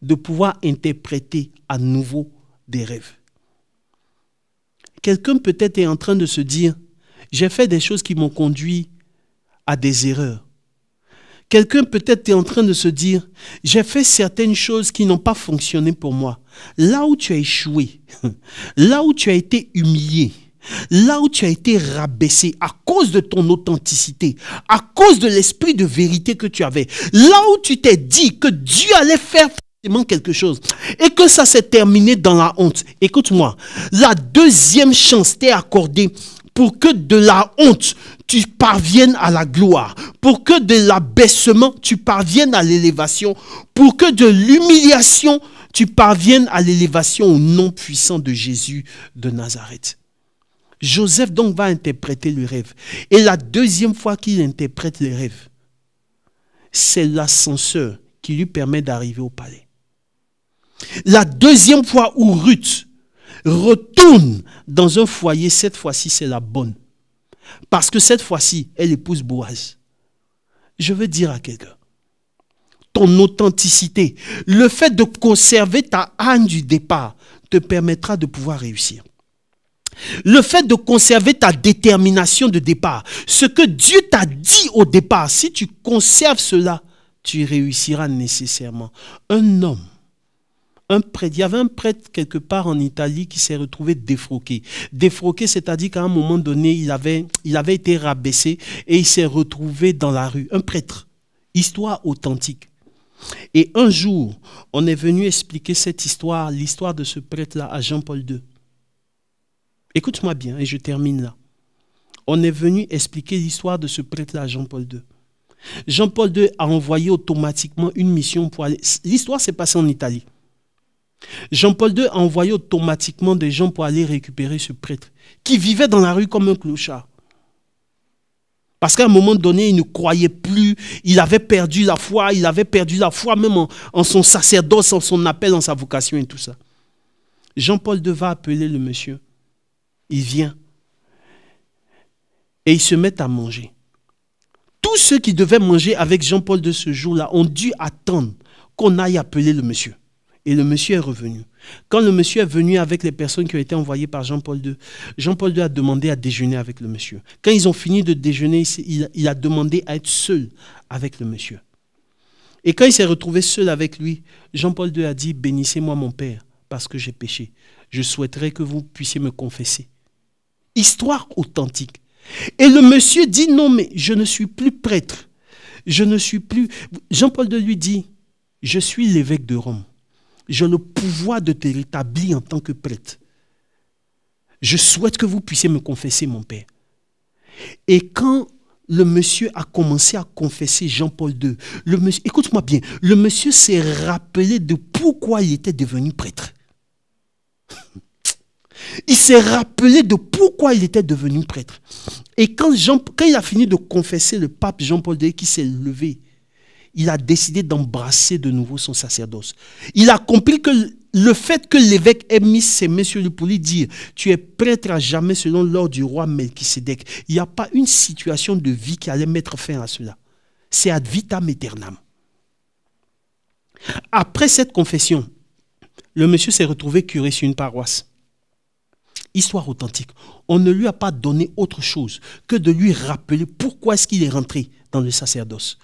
de pouvoir interpréter à nouveau des rêves. Quelqu'un peut-être est en train de se dire, j'ai fait des choses qui m'ont conduit à des erreurs. Quelqu'un peut-être est en train de se dire, j'ai fait certaines choses qui n'ont pas fonctionné pour moi. Là où tu as échoué, là où tu as été humilié, là où tu as été rabaissé à cause de ton authenticité, à cause de l'esprit de vérité que tu avais, là où tu t'es dit que Dieu allait faire il manque quelque chose. Et que ça s'est terminé dans la honte. Écoute-moi, la deuxième chance t'est accordée pour que de la honte, tu parviennes à la gloire. Pour que de l'abaissement, tu parviennes à l'élévation. Pour que de l'humiliation, tu parviennes à l'élévation au nom puissant de Jésus de Nazareth. Joseph donc va interpréter le rêve. Et la deuxième fois qu'il interprète le rêve, c'est l'ascenseur qui lui permet d'arriver au palais. La deuxième fois où Ruth retourne dans un foyer, cette fois-ci c'est la bonne. Parce que cette fois-ci, elle épouse Boaz. Je veux dire à quelqu'un, ton authenticité, le fait de conserver ta âme du départ te permettra de pouvoir réussir. Le fait de conserver ta détermination de départ, ce que Dieu t'a dit au départ, si tu conserves cela, tu réussiras nécessairement. Un homme, un prêtre, il y avait un prêtre quelque part en Italie qui s'est retrouvé défroqué. Défroqué, c'est-à-dire qu'à un moment donné, il avait été rabaissé et il s'est retrouvé dans la rue. Un prêtre, histoire authentique. Et un jour, on est venu expliquer cette histoire, l'histoire de ce prêtre-là à Jean-Paul II. Écoute-moi bien et je termine là. On est venu expliquer l'histoire de ce prêtre-là à Jean-Paul II. Jean-Paul II a envoyé automatiquement une mission pour aller... L'histoire s'est passée en Italie. Jean-Paul II a envoyé automatiquement des gens pour aller récupérer ce prêtre qui vivait dans la rue comme un clochard. Parce qu'à un moment donné, il ne croyait plus, il avait perdu la foi même en son sacerdoce, en son appel, en sa vocation et tout ça. Jean-Paul II va appeler le monsieur. Il vient et ils se mettent à manger. Tous ceux qui devaient manger avec Jean-Paul II ce jour-là ont dû attendre qu'on aille appeler le monsieur. Et le monsieur est revenu. Quand le monsieur est venu avec les personnes qui ont été envoyées par Jean-Paul II, Jean-Paul II a demandé à déjeuner avec le monsieur. Quand ils ont fini de déjeuner, il a demandé à être seul avec le monsieur. Et quand il s'est retrouvé seul avec lui, Jean-Paul II a dit « Bénissez-moi mon père, parce que j'ai péché. Je souhaiterais que vous puissiez me confesser. » Histoire authentique. Et le monsieur dit « Non, mais je ne suis plus prêtre. Je ne suis plus... » Jean-Paul II lui dit « Je suis l'évêque de Rome. J'ai le pouvoir de te rétablir en tant que prêtre. Je souhaite que vous puissiez me confesser, mon père. » Et quand le monsieur a commencé à confesser Jean-Paul II, écoute-moi bien, le monsieur s'est rappelé de pourquoi il était devenu prêtre. Il s'est rappelé de pourquoi il était devenu prêtre. Et quand il a fini de confesser le pape Jean-Paul II qui s'est levé, il a décidé d'embrasser de nouveau son sacerdoce. Il a compris que le fait que l'évêque ait mis ses mains sur lui pour lui dire « Tu es prêtre à jamais selon l'ordre du roi Melchisédek », il n'y a pas une situation de vie qui allait mettre fin à cela. C'est ad vitam aeternam. Après cette confession, le monsieur s'est retrouvé curé sur une paroisse. Histoire authentique. On ne lui a pas donné autre chose que de lui rappeler pourquoi est-ce qu'il est rentré dans le sacerdoce.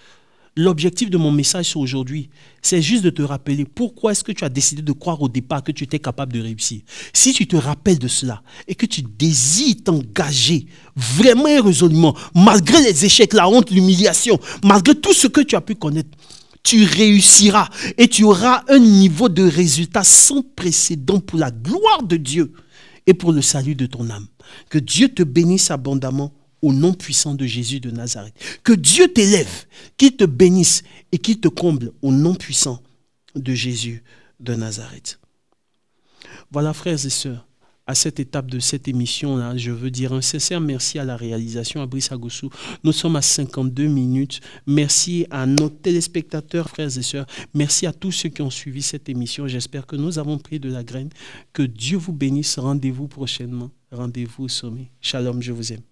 L'objectif de mon message aujourd'hui, c'est juste de te rappeler pourquoi est-ce que tu as décidé de croire au départ que tu étais capable de réussir. Si tu te rappelles de cela et que tu désires t'engager vraiment et résolument, malgré les échecs, la honte, l'humiliation, malgré tout ce que tu as pu connaître, tu réussiras et tu auras un niveau de résultat sans précédent pour la gloire de Dieu et pour le salut de ton âme. Que Dieu te bénisse abondamment au nom puissant de Jésus de Nazareth. Que Dieu t'élève, qu'il te bénisse et qu'il te comble au nom puissant de Jésus de Nazareth. Voilà, frères et sœurs, à cette étape de cette émission-là, je veux dire un sincère merci à la réalisation, à Brice Agossou. Nous sommes à 52 minutes. Merci à nos téléspectateurs, frères et sœurs. Merci à tous ceux qui ont suivi cette émission. J'espère que nous avons pris de la graine. Que Dieu vous bénisse. Rendez-vous prochainement. Rendez-vous au sommet. Shalom, je vous aime.